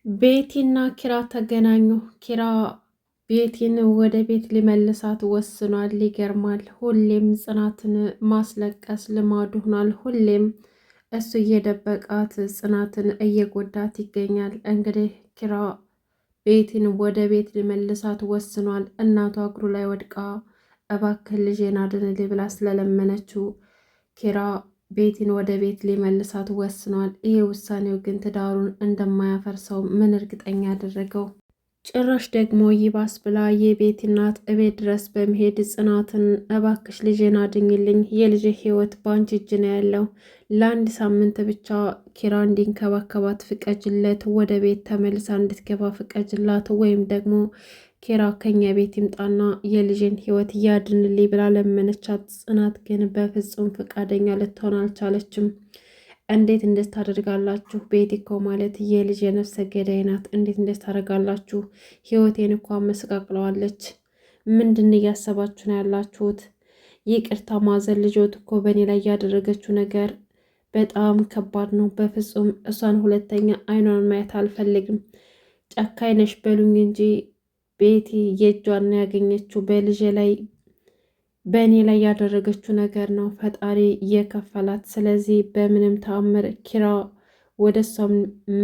ቤቲና ኪራ ተገናኙ። ኪራ ቤቲን ወደ ቤት ሊመልሳት ወስኗል። ይገርማል። ሁሌም ጽናትን ማስለቀስ ልማዱ ሆኗል። ሁሌም እሱ እየደበቃት ጽናትን እየጎዳት ይገኛል። እንግዲህ ኪራ ቤቲን ወደ ቤት ሊመልሳት ወስኗል። እናቷ እግሩ ላይ ወድቃ እባክህ ልጄን አድንልኝ ብላ ስለለመነችው ኪራ ቤቲን ወደ ቤት ሊመልሳት ወስኗል። ይህ ውሳኔው ግን ትዳሩን እንደማያፈርሰው ምን እርግጠኛ ያደረገው? ጭራሽ ደግሞ ይባስ ብላ የቤቲ እናት እቤት ድረስ በመሄድ ጽናትን እባክሽ ልጄን አድኝልኝ፣ የልጄ ሕይወት በአንቺ እጅ ነው ያለው፣ ለአንድ ሳምንት ብቻ ኪራ እንዲንከባከባት ፍቀጅለት፣ ወደ ቤት ተመልሳ እንድትገባ ፍቀጅላት፣ ወይም ደግሞ ኪራ ከኛ ቤት ይምጣና የልጅን ሕይወት እያድንልኝ ብላ ለመነቻት። ጽናት ግን በፍጹም ፈቃደኛ ልትሆን አልቻለችም። እንዴት እንደት ታደርጋላችሁ? ቤቲ እኮ ማለት የልጅ የነፍሰ ገዳይ ናት። እንዴት እንደት ታደርጋላችሁ? ሕይወቴን እኮ አመሰቃቅለዋለች። ምንድን እያሰባችሁ ነው ያላችሁት? ይቅርታ ማዘን ልጆት እኮ በእኔ ላይ ያደረገችው ነገር በጣም ከባድ ነው። በፍጹም እሷን ሁለተኛ አይኗን ማየት አልፈልግም። ጨካኝ ነሽ በሉኝ እንጂ ቤቲ የእጇን ያገኘችው በልጄ ላይ በእኔ ላይ ያደረገችው ነገር ነው ፈጣሪ እየከፈላት። ስለዚህ በምንም ተአምር ኪራ ወደ እሷም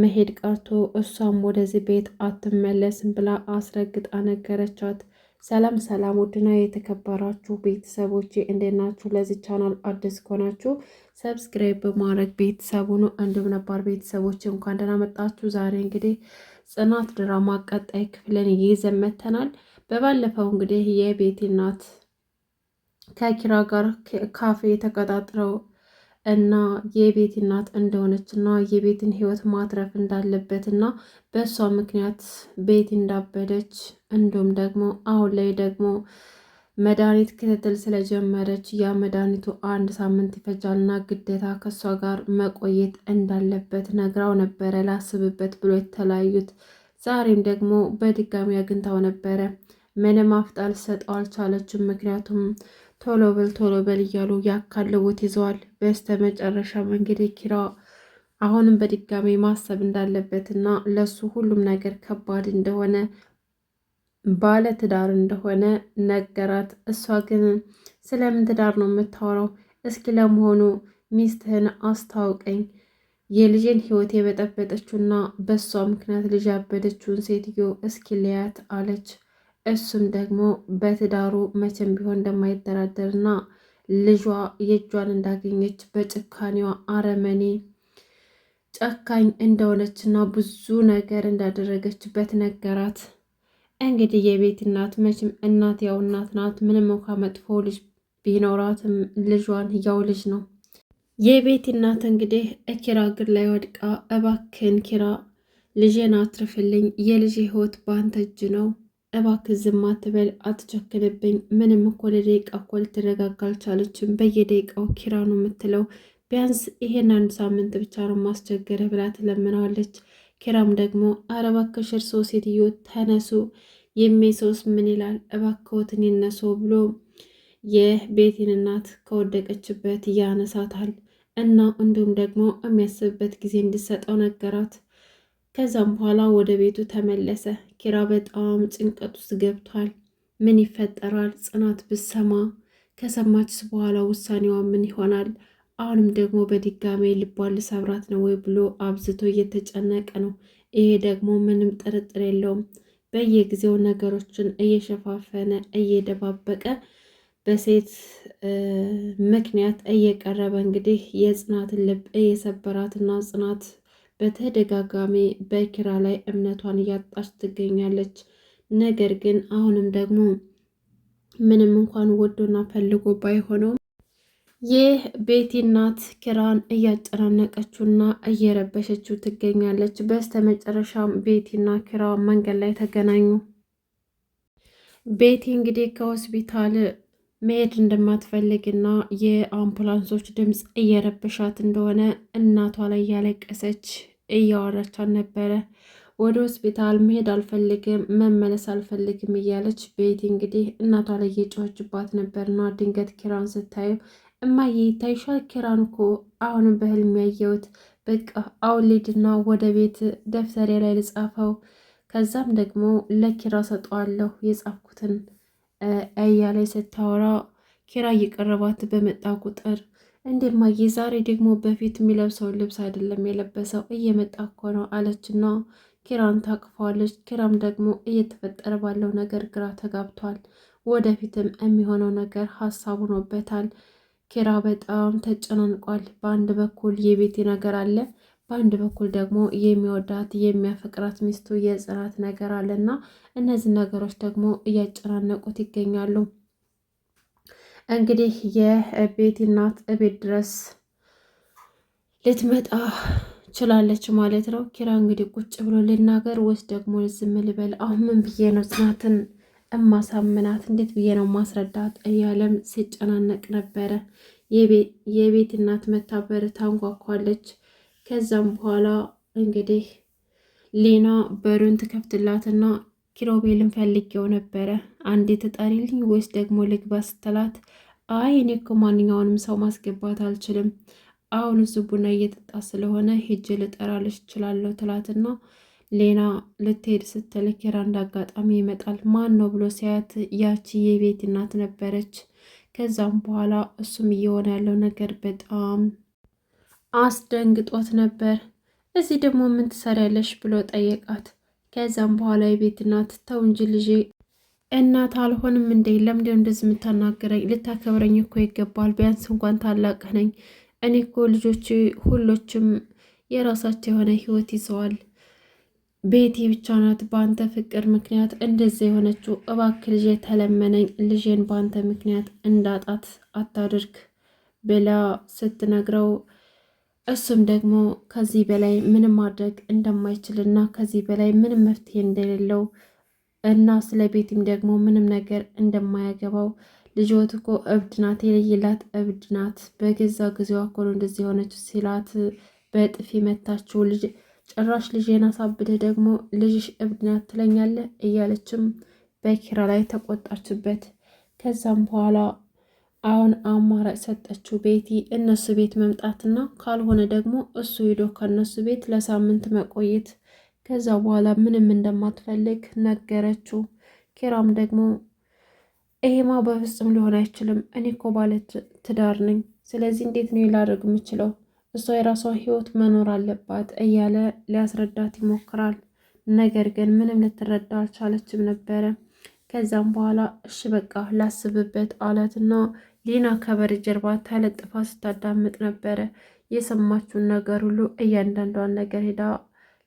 መሄድ ቀርቶ እሷም ወደዚህ ቤት አትመለስም ብላ አስረግጣ ነገረቻት። ሰላም ሰላም፣ ውድና የተከበራችሁ ቤተሰቦች እንዴት ናችሁ? ለዚህ ቻናል አዲስ ከሆናችሁ ሰብስክራይብ በማድረግ ቤተሰቡ ነው። እንዲሁም ነባር ቤተሰቦች እንኳን ደህና መጣችሁ። ዛሬ እንግዲህ ጽናት ድራማ ቀጣይ ክፍልን ይዘን መጥተናል። በባለፈው እንግዲህ የቤቲ እናት ከኪራ ጋር ካፌ ተቀጣጥረው እና የቤቲ እናት እንደሆነች እና የቤትን ሕይወት ማትረፍ እንዳለበት እና በእሷ ምክንያት ቤቲ እንዳበደች እንዲሁም ደግሞ አሁን ላይ ደግሞ መድኃኒት ክትትል ስለጀመረች ያ መድኃኒቱ 1 ሳምንት ይፈጃልና ግዴታ ከእሷ ጋር መቆየት እንዳለበት ነግራው ነበረ። ላስብበት ብሎ የተለያዩት ዛሬም ደግሞ በድጋሚ አግኝታው ነበረ። ምንም አፍጣ ልትሰጠው አልቻለችም። ምክንያቱም ቶሎ በል እያሉ ያካልቡት ይዘዋል። በስተ መጨረሻም እንግዲህ ኪራ አሁንም በድጋሚ ማሰብ እንዳለበትና ለሱ ሁሉም ነገር ከባድ እንደሆነ ባለ ትዳር እንደሆነ ነገራት። እሷ ግን ስለምን ትዳር ነው የምታወራው? እስኪ ለመሆኑ ሚስትህን አስታውቀኝ፣ የልጄን ሕይወት የበጠበጠችውና በእሷ ምክንያት ልጅ ያበደችውን ሴትዮ እስኪ ልያት አለች። እሱም ደግሞ በትዳሩ መቼም ቢሆን እንደማይደራደርና ልጇ የእጇን እንዳገኘች በጭካኔዋ አረመኔ ጨካኝ እንደሆነችና ብዙ ነገር እንዳደረገችበት ነገራት። እንግዲህ የቤቲ እናት መቼም እናት ያው እናት ናት። ምንም እንኳ መጥፎ ልጅ ቢኖራትም ልጇን ያው ልጅ ነው። የቤቲ እናት እንግዲህ ኪራ እግር ላይ ወድቃ እባክን ኪራ ልጄን አትርፍልኝ፣ የልጅ ሕይወት በአንተ እጅ ነው፣ እባክህ ዝም አትበል፣ አትቸክንብኝ። ምንም እኮ ለደቂቃ እኮ ልትረጋጋ አልቻለችም። በየደቂቃው ኪራ ነው የምትለው። ቢያንስ ይሄን 1 ሳምንት ብቻ ነው ማስቸገረ ብላ ትለምነዋለች። ኪራም ደግሞ ኧረ እባክሽ እርስዎ ሴትዮ ተነሱ፣ የሚሰውስ ምን ይላል እባክዎትን ይነሱ ብሎ የቤቲን እናት ከወደቀችበት ያነሳታል እና እንዲሁም ደግሞ የሚያስብበት ጊዜ እንዲሰጠው ነገራት። ከዛም በኋላ ወደ ቤቱ ተመለሰ። ኪራ በጣም ጭንቀት ውስጥ ገብቷል። ምን ይፈጠራል? ጽናት ብሰማ፣ ከሰማችስ በኋላ ውሳኔዋ ምን ይሆናል? አሁንም ደግሞ በድጋሜ ልቧን ልሰብራት ነው ወይ ብሎ አብዝቶ እየተጨነቀ ነው። ይሄ ደግሞ ምንም ጥርጥር የለውም በየጊዜው ነገሮችን እየሸፋፈነ እየደባበቀ በሴት ምክንያት እየቀረበ እንግዲህ የጽናትን ልብ እየሰበራትና ጽናት በተደጋጋሚ በኪራ ላይ እምነቷን እያጣች ትገኛለች። ነገር ግን አሁንም ደግሞ ምንም እንኳን ወዶና ፈልጎ ባይሆነውም ይህ ቤቲ እናት ኪራን እያጨናነቀችውና እየረበሸችው ትገኛለች። በስተመጨረሻም ቤቲና ኪራ መንገድ ላይ ተገናኙ። ቤቲ እንግዲህ ከሆስፒታል መሄድ እንደማትፈልግና የአምቡላንሶች ድምፅ እየረበሻት እንደሆነ እናቷ ላይ እያለቀሰች እያወራቻት ነበረ። ወደ ሆስፒታል መሄድ አልፈልግም፣ መመለስ አልፈልግም እያለች ቤቲ እንግዲህ እናቷ ላይ እየጮኸችባት ነበርና ድንገት ኪራን ስታየው እማዬ ይታይሻል? ኪራን እኮ አሁንም በህልም ያየሁት በቃ አሁን ልሂድና ወደ ቤት ደብተሬ ላይ ልጻፈው፣ ከዛም ደግሞ ለኪራ ሰጠዋለሁ የጻፍኩትን እያለች ስታወራ ኪራ እየቀረባት በመጣ ቁጥር እንደማዬ ዛሬ ደግሞ በፊት የሚለብሰውን ልብስ አይደለም የለበሰው እየመጣ እኮ ነው አለችና ኪራን ታቅፈዋለች። ኪራም ደግሞ እየተፈጠረ ባለው ነገር ግራ ተጋብቷል። ወደፊትም የሚሆነው ነገር ሀሳብ ሆኖበታል። ኪራ በጣም ተጨናንቋል። በአንድ በኩል የቤቲ ነገር አለ፣ በአንድ በኩል ደግሞ የሚወዳት የሚያፈቅራት ሚስቱ የጽናት ነገር አለና እነዚህ ነገሮች ደግሞ እያጨናነቁት ይገኛሉ። እንግዲህ የቤቲ እናት እቤት ድረስ ልትመጣ ችላለች ማለት ነው። ኪራ እንግዲህ ቁጭ ብሎ ልናገር ወይስ ደግሞ ዝም ልበል? አሁን ምን ብዬ ነው ጽናትን እማሳምናት? እንዴት ብዬ ነው ማስረዳት? እያለም ሲጨናነቅ ነበረ። የቤት እናት መታበር ታንኳኳለች። ከዛም በኋላ እንግዲህ ሌና በሩን ትከፍትላትና ኪሮቤልን ፈልጌው ነበረ፣ አንዴ ትጠሪልኝ ወይስ ደግሞ ልግባ ስትላት፣ አይ እኔ እኮ ማንኛውንም ሰው ማስገባት አልችልም፣ አሁን እሱ ቡና እየጠጣ ስለሆነ ሂጅ ልጠራልሽ እችላለሁ ትላትና ሌና ልትሄድ ስትል ኪራ እንዳጋጣሚ ይመጣል። ማን ነው ብሎ ሲያት ያቺ የቤት እናት ነበረች። ከዛም በኋላ እሱም እየሆነ ያለው ነገር በጣም አስደንግጦት ነበር። እዚህ ደግሞ ምን ትሰሪያለሽ ብሎ ጠየቃት። ከዛም በኋላ የቤት እናት ተው እንጂ ልጄ እናት አልሆንም እንዴ? ለምንድነው እንደዚህ የምታናገረኝ? ልታከብረኝ እኮ ይገባል። ቢያንስ እንኳን ታላቅ ነኝ። እኔ እኮ ልጆች ሁሎችም የራሳቸው የሆነ ህይወት ይዘዋል። ቤቴ ብቻ ናት በአንተ ፍቅር ምክንያት እንደዚህ የሆነችው። እባክህ ልጄ ተለመነኝ፣ ልጄን በአንተ ምክንያት እንዳጣት አታድርግ ብላ ስትነግረው እሱም ደግሞ ከዚህ በላይ ምንም ማድረግ እንደማይችልና ከዚህ በላይ ምንም መፍትሄ እንደሌለው እና ስለ ቤትም ደግሞ ምንም ነገር እንደማያገባው ልጆት እኮ እብድ ናት፣ የለየላት እብድ ናት፣ በገዛ ጊዜዋ እኮ ነው እንደዚህ የሆነች ሲላት በጥፊ መታችው። ልጅ ጭራሽ ልጄን አሳብደህ ደግሞ ልጅሽ እብድ ናት ትለኛለህ እያለችም በኪራ ላይ ተቆጣችበት። ከዛም በኋላ አሁን አማራጭ ሰጠችው ቤቲ እነሱ ቤት መምጣትና ካልሆነ ደግሞ እሱ ሄዶ ከነሱ ቤት ለሳምንት መቆየት። ከዛ በኋላ ምንም እንደማትፈልግ ነገረችው። ኪራም ደግሞ ይሄማ በፍጹም ሊሆን አይችልም፣ እኔ እኮ ባለ ትዳር ነኝ፣ ስለዚህ እንዴት ነው ላደርግ የምችለው? እሷ የራሷ ህይወት መኖር አለባት እያለ ሊያስረዳት ይሞክራል። ነገር ግን ምንም ልትረዳ አልቻለችም ነበረ። ከዛም በኋላ እሺ በቃ ላስብበት አላትና ሊና ከበር ጀርባ ተለጥፋ ስታዳምጥ ነበረ። የሰማችውን ነገር ሁሉ እያንዳንዷን ነገር ሄዳ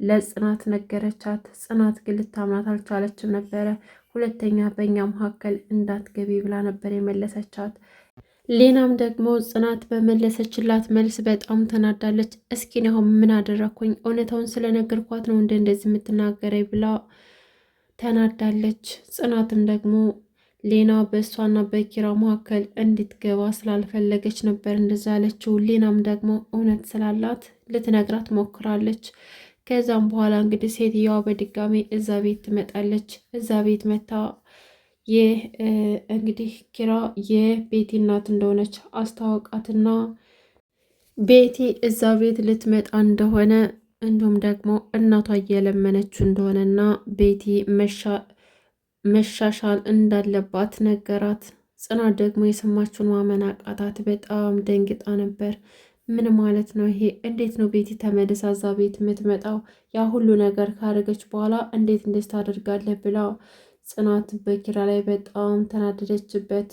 ለጽናት ነገረቻት። ጽናት ግን ልታምናት አልቻለችም ነበረ። ሁለተኛ በእኛ መካከል እንዳትገቢ ብላ ነበር የመለሰቻት። ሌናም ደግሞ ጽናት በመለሰችላት መልስ በጣም ተናዳለች። እስኪ አሁን ምን አደረኩኝ? እውነታውን ስለነገርኳት ነው እንደዚህ የምትናገረኝ ብላ ተናዳለች። ጽናትም ደግሞ ሌና በእሷና በኪራ መካከል እንድትገባ ስላልፈለገች ነበር እንደዛ ያለችው። ሌናም ደግሞ እውነት ስላላት ልትነግራት ሞክራለች። ከዛም በኋላ እንግዲህ ሴትየዋ በድጋሚ እዛ ቤት ትመጣለች። እዛ ቤት መታ ይህ እንግዲህ ኪራ የቤቲ እናት እንደሆነች አስታወቃትና ቤቲ እዛ ቤት ልትመጣ እንደሆነ እንዲሁም ደግሞ እናቷ እየለመነችው እንደሆነና ቤቲ መሻሻል እንዳለባት ነገራት። ጽናት ደግሞ የሰማችውን ማመን አቃታት። በጣም ደንግጣ ነበር። ምን ማለት ነው ይሄ? እንዴት ነው ቤቲ ተመልሳ እዛ ቤት የምትመጣው? ያ ሁሉ ነገር ካደረገች በኋላ እንዴት እንደዚህ ታደርጋለህ ብላ ጽናት በኪራ ላይ በጣም ተናደደችበት።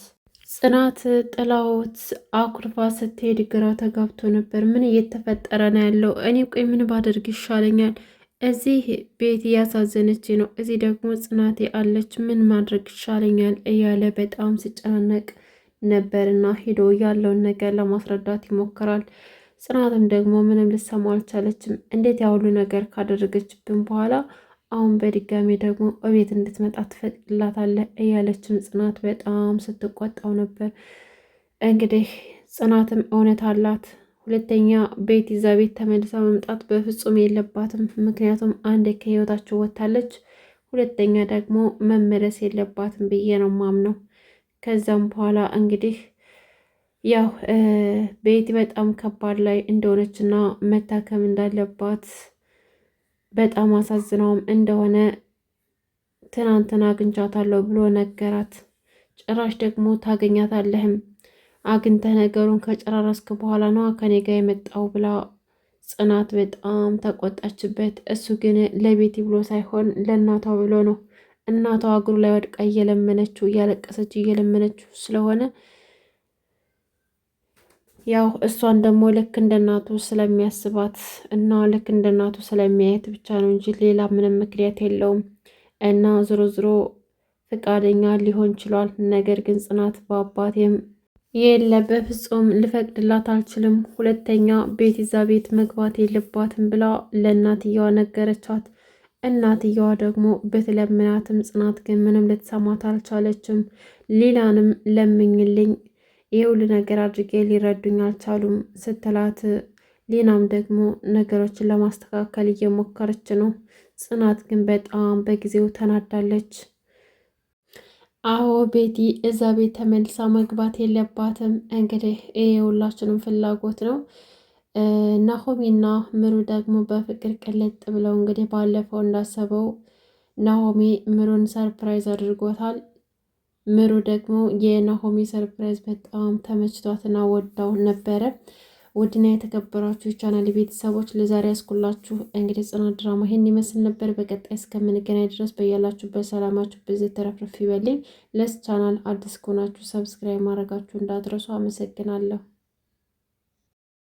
ጽናት ጥላዎት አኩርፋ ስትሄድ ግራ ተጋብቶ ነበር። ምን እየተፈጠረ ነው ያለው? እኔ ቆይ ምን ባደርግ ይሻለኛል? እዚህ ቤት እያሳዘነች ነው፣ እዚህ ደግሞ ጽናቴ አለች፣ ምን ማድረግ ይሻለኛል እያለ በጣም ሲጨናነቅ ነበርና ሄዶ ያለውን ነገር ለማስረዳት ይሞክራል። ጽናትም ደግሞ ምንም ልሰማው አልቻለችም። እንዴት ያሁሉ ነገር ካደረገችብን በኋላ አሁን በድጋሚ ደግሞ እቤት እንድትመጣ ትፈቅድላታለህ እያለችም ጽናት በጣም ስትቆጣው ነበር። እንግዲህ ጽናትም እውነት አላት። ሁለተኛ ቤት ይዛ ቤት ተመልሳ መምጣት በፍጹም የለባትም። ምክንያቱም አንዴ ከህይወታቸው ወጥታለች፣ ሁለተኛ ደግሞ መመለስ የለባትም ብዬ ነው ማምነው። ከዛም በኋላ እንግዲህ ያው ቤቲ በጣም ከባድ ላይ እንደሆነችና መታከም እንዳለባት በጣም አሳዝነውም እንደሆነ ትናንትና አግኝቻታለሁ ብሎ ነገራት። ጭራሽ ደግሞ ታገኛታለህም አግኝተህ ነገሩን ከጨራረስክ በኋላ ነዋ ከኔ ጋር የመጣው ብላ ጽናት በጣም ተቆጣችበት። እሱ ግን ለቤቲ ብሎ ሳይሆን ለእናቷ ብሎ ነው። እናቷ እግሩ ላይ ወድቃ እየለመነችው እያለቀሰች እየለመነችው ስለሆነ ያው እሷን ደግሞ ልክ እንደ እናቱ ስለሚያስባት እና ልክ እንደ እናቱ ስለሚያየት ብቻ ነው እንጂ ሌላ ምንም ምክንያት የለውም። እና ዝሮ ዝሮ ፈቃደኛ ሊሆን ችሏል። ነገር ግን ጽናት በአባቴም የለ በፍጹም ልፈቅድላት አልችልም፣ ሁለተኛ ቤት ይዛ ቤት መግባት የለባትም ብላ ለእናትየዋ ነገረቻት። እናትየዋ ደግሞ ብትለምናትም ጽናት ግን ምንም ልትሰማት አልቻለችም። ሌላንም ለምኝልኝ ይህ ሁሉ ነገር አድርጌ ሊረዱኝ አልቻሉም ስትላት፣ ሊናም ደግሞ ነገሮችን ለማስተካከል እየሞከረች ነው። ጽናት ግን በጣም በጊዜው ተናዳለች። አዎ ቤቲ እዛ ቤት ተመልሳ መግባት የለባትም። እንግዲህ ይሄ የሁላችንም ፍላጎት ነው። ናሆሚና ምሩ ደግሞ በፍቅር ቅልጥ ብለው እንግዲህ ባለፈው እንዳሰበው ናሆሚ ምሩን ሰርፕራይዝ አድርጎታል። ምሩ ደግሞ የናሆሚ ሰርፕራይዝ በጣም ተመችቷትና ወዳው ነበረ። ውድና የተከበራችሁ የቻናል ቤተሰቦች ለዛሬ ያስኩላችሁ እንግዲህ ጽናት ድራማ ይሄን ይመስል ነበር። በቀጣይ እስከምንገናኝ ድረስ በያላችሁበት ሰላማችሁ በዚህ ተረፍረፍ ይበልኝ። ለስ ቻናል አዲስ ከሆናችሁ ሰብስክራይብ ማድረጋችሁ እንዳትረሱ። አመሰግናለሁ።